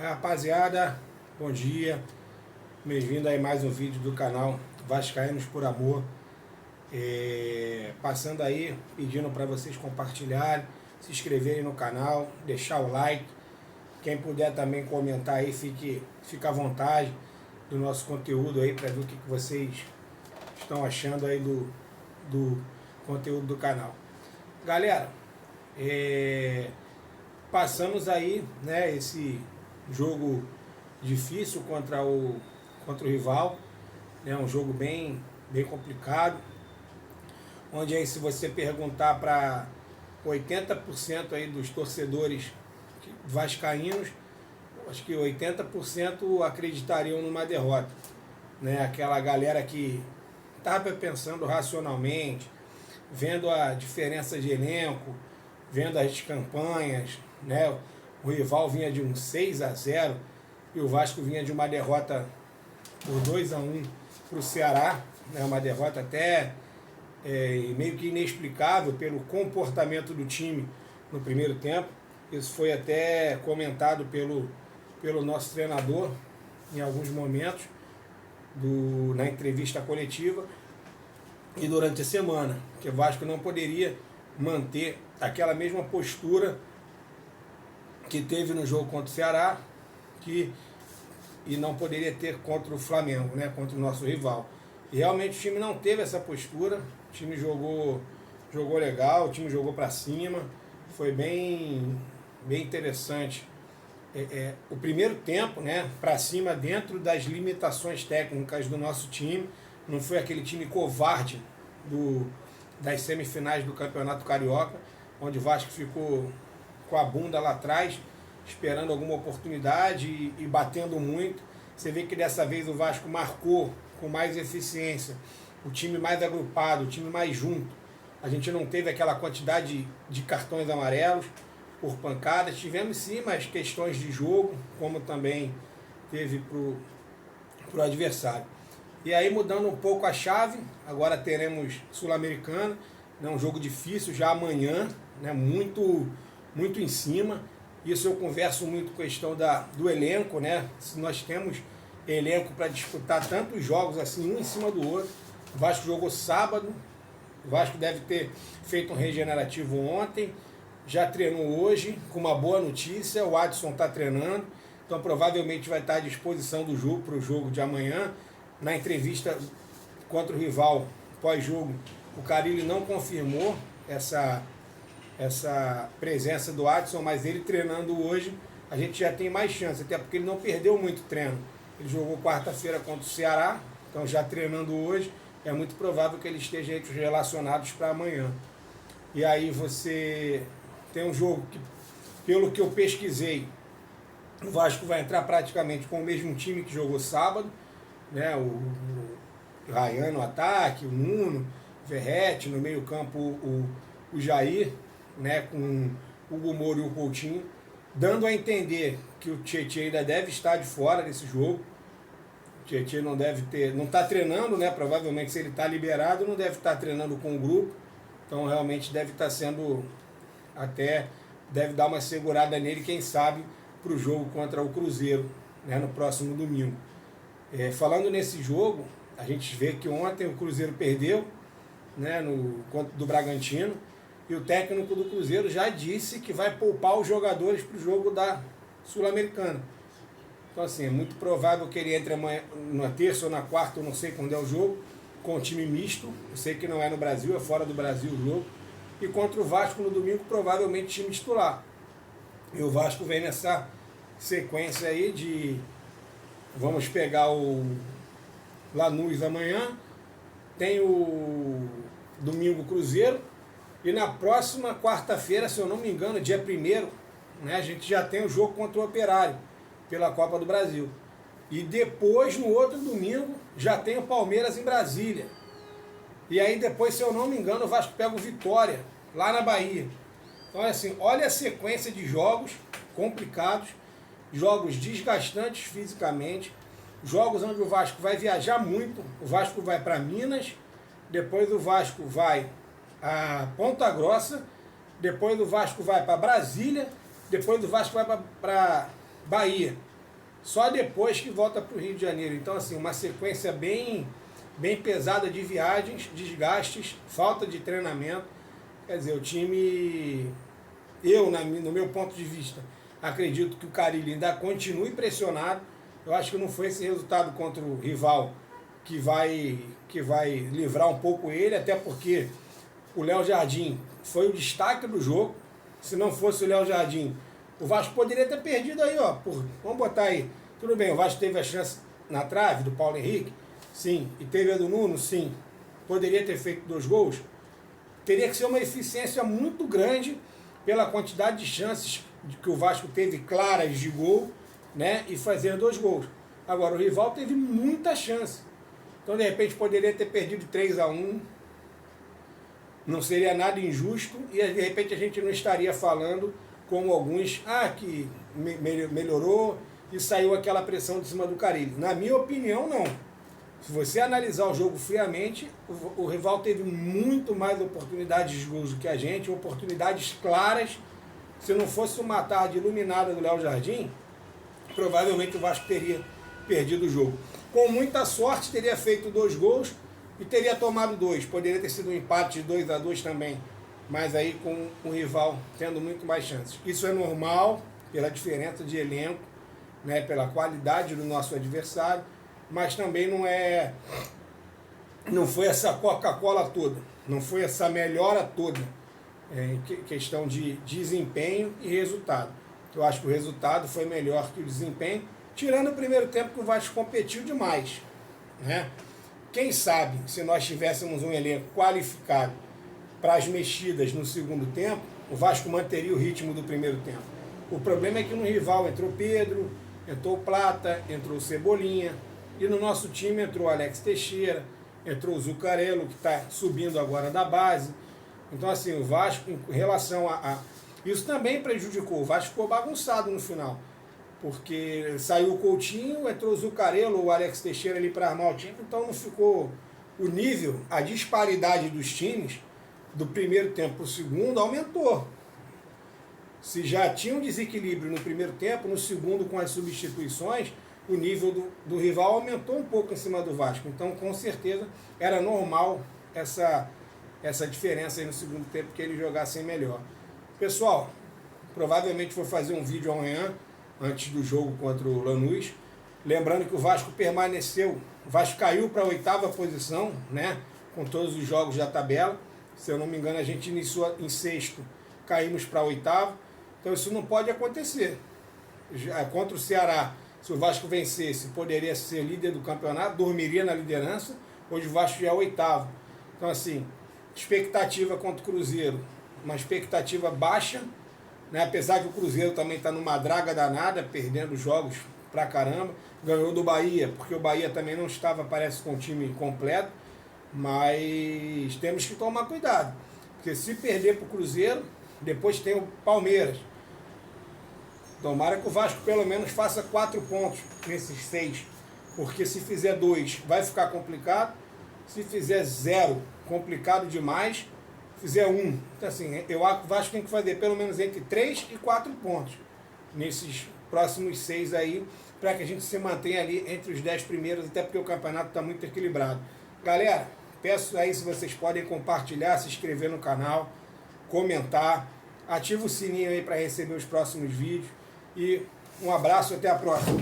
Rapaziada, bom dia, bem-vindo aí a mais um vídeo do canal Vascaínos por Amor. Passando aí, pedindo para vocês compartilharem, se inscreverem no canal, deixar o like. Quem puder também comentar aí, fica à vontade do nosso conteúdo aí, para ver o que vocês estão achando aí do conteúdo do canal. Galera, passamos aí, né, esse jogo difícil contra o rival, né, um jogo bem complicado, onde aí, se você perguntar para 80% aí dos torcedores vascaínos, acho que 80% acreditariam numa derrota, né? Aquela galera que estava pensando racionalmente, vendo a diferença de elenco, vendo as campanhas, né? O rival vinha de um 6-0 e o Vasco vinha de uma derrota por 2-1 para o Ceará, né? Uma derrota até meio que inexplicável pelo comportamento do time no primeiro tempo. Isso foi até comentado pelo nosso treinador em alguns momentos na entrevista coletiva e durante a semana, que o Vasco não poderia manter aquela mesma postura que teve no jogo contra o Ceará e não poderia ter contra o Flamengo, né, contra o nosso rival. E realmente o time não teve essa postura, o time jogou legal, o time jogou para cima, foi bem interessante. O primeiro tempo, né, para cima, dentro das limitações técnicas do nosso time, não foi aquele time covarde das semifinais do Campeonato Carioca, onde o Vasco ficou com a bunda lá atrás, esperando alguma oportunidade e batendo muito. Você vê que dessa vez o Vasco marcou com mais eficiência, o time mais agrupado, o time mais junto. A gente não teve aquela quantidade de cartões amarelos por pancadas. Tivemos sim mais questões de jogo, como também teve pro adversário. E aí, mudando um pouco a chave, agora teremos Sul-Americana, né, um jogo difícil já amanhã, né, muito em cima. Isso eu converso muito com a questão do elenco, né? Se nós temos elenco para disputar tantos jogos assim, um em cima do outro. O Vasco jogou sábado, o Vasco deve ter feito um regenerativo ontem, já treinou hoje, com uma boa notícia, o Adson está treinando, então provavelmente vai estar à disposição do jogo para o jogo de amanhã. Na entrevista contra o rival pós-jogo, o Carille não confirmou essa presença do Adson, mas ele treinando hoje, a gente já tem mais chance, até porque ele não perdeu muito treino. Ele jogou quarta-feira contra o Ceará, então já treinando hoje, é muito provável que ele esteja entre os relacionados para amanhã. E aí você tem um jogo que, pelo que eu pesquisei, o Vasco vai entrar praticamente com o mesmo time que jogou sábado, né? O Ryan no ataque, o Nuno, o Verrete, no meio campo o Jair, né, com o Hugo Moura e o Coutinho, dando a entender que o Tietê ainda deve estar de fora desse jogo. O Tietê não está treinando, né? Provavelmente, se ele está liberado, não deve estar treinando com o grupo. Então realmente deve estar sendo, até deve dar uma segurada nele, quem sabe, para o jogo contra o Cruzeiro, né, no próximo domingo. Falando nesse jogo, a gente vê que ontem o Cruzeiro perdeu, né, do Bragantino, e o técnico do Cruzeiro já disse que vai poupar os jogadores para o jogo da Sul-Americana. Então, assim, é muito provável que ele entre amanhã, na terça ou na quarta, eu não sei quando é o jogo, com o time misto. Eu sei que não é no Brasil, é fora do Brasil o jogo. E contra o Vasco no domingo, provavelmente time titular. E o Vasco vem nessa sequência aí de... Vamos pegar o Lanús amanhã, tem o domingo Cruzeiro, e na próxima quarta-feira, se eu não me engano, dia 1º, né, a gente já tem o jogo contra o Operário, pela Copa do Brasil. E depois, no outro domingo, já tem o Palmeiras em Brasília. E aí depois, se eu não me engano, o Vasco pega o Vitória, lá na Bahia. Então, assim, olha a sequência de jogos complicados, jogos desgastantes fisicamente, jogos onde o Vasco vai viajar muito. O Vasco vai para Minas, depois o Vasco vai a Ponta Grossa, depois o Vasco vai para Brasília, depois o Vasco vai para Bahia. só depois que volta para o Rio de Janeiro. Então, assim, uma sequência bem pesada de viagens, desgastes, falta de treinamento. Quer dizer, o time, no meu ponto de vista, acredito que o Carille ainda continue pressionado. Eu acho que não foi esse resultado contra o rival que vai livrar um pouco ele, até porque o Léo Jardim foi o destaque do jogo. Se não fosse o Léo Jardim, o Vasco poderia ter perdido aí, ó. Vamos botar aí. Tudo bem, o Vasco teve a chance na trave do Paulo Henrique, sim. E teve a do Nuno, sim. Poderia ter feito 2 gols. Teria que ser uma eficiência muito grande pela quantidade de chances que o Vasco teve claras de gol, né? E fazer 2 gols. Agora, o rival teve muita chance. Então, de repente, poderia ter perdido 3-1. Não seria nada injusto. E, de repente, a gente não estaria falando como alguns, que melhorou e saiu aquela pressão de cima do Carille. Na minha opinião, não. Se você analisar o jogo friamente, o rival teve muito mais oportunidades de gols do que a gente, oportunidades claras. Se não fosse uma tarde iluminada do Léo Jardim, provavelmente o Vasco teria perdido o jogo. Com muita sorte, teria feito 2 gols e teria tomado 2. Poderia ter sido um empate de 2-2 também, mas aí com o rival tendo muito mais chances. Isso é normal, pela diferença de elenco, né, pela qualidade do nosso adversário, mas também não foi essa Coca-Cola toda, não foi essa melhora toda em questão de desempenho e resultado. Eu acho que o resultado foi melhor que o desempenho, tirando o primeiro tempo que o Vasco competiu demais, né? Quem sabe, se nós tivéssemos um elenco qualificado para as mexidas no segundo tempo, o Vasco manteria o ritmo do primeiro tempo. O problema é que no rival entrou Pedro, entrou Plata, entrou Cebolinha, e no nosso time entrou Alex Teixeira, entrou o Zuccarello, que está subindo agora da base. Então, assim, o Vasco, em relação isso também prejudicou. O Vasco ficou bagunçado no final, porque saiu o Coutinho, entrou o Zuccarello, o Alex Teixeira ali para armar o time, então não ficou o nível, a disparidade dos times do primeiro tempo para o segundo aumentou. Se já tinha um desequilíbrio no primeiro tempo, no segundo, com as substituições, o nível do rival aumentou um pouco em cima do Vasco. Então, com certeza, era normal essa diferença aí no segundo tempo, que eles jogassem melhor. Pessoal, provavelmente vou fazer um vídeo amanhã, antes do jogo contra o Lanús. Lembrando que o Vasco permaneceu, o Vasco caiu para a 8ª posição, né, com todos os jogos da tabela. Se eu não me engano, a gente iniciou em 6º, caímos para a 8ª. Então isso não pode acontecer. Contra o Ceará, se o Vasco vencesse, poderia ser líder do campeonato, dormiria na liderança. Hoje o Vasco já é 8º. Então, assim, expectativa contra o Cruzeiro, uma expectativa baixa, né? Apesar que o Cruzeiro também está numa draga danada, perdendo jogos pra caramba. Ganhou do Bahia, porque o Bahia também não estava, parece, com o time completo. Mas temos que tomar cuidado, porque se perder para o Cruzeiro, depois tem o Palmeiras. Tomara que o Vasco pelo menos faça 4 pontos nesses 6, porque se fizer 2 vai ficar complicado, se fizer 0, complicado demais, se fizer 1. Então, assim, eu acho que o Vasco tem que fazer pelo menos entre 3 e 4 pontos nesses próximos 6 aí, para que a gente se mantenha ali entre os 10 primeiros, até porque o campeonato está muito equilibrado. Galera, peço aí se vocês podem compartilhar, se inscrever no canal, comentar, ativa o sininho aí para receber os próximos vídeos. E um abraço, até a próxima.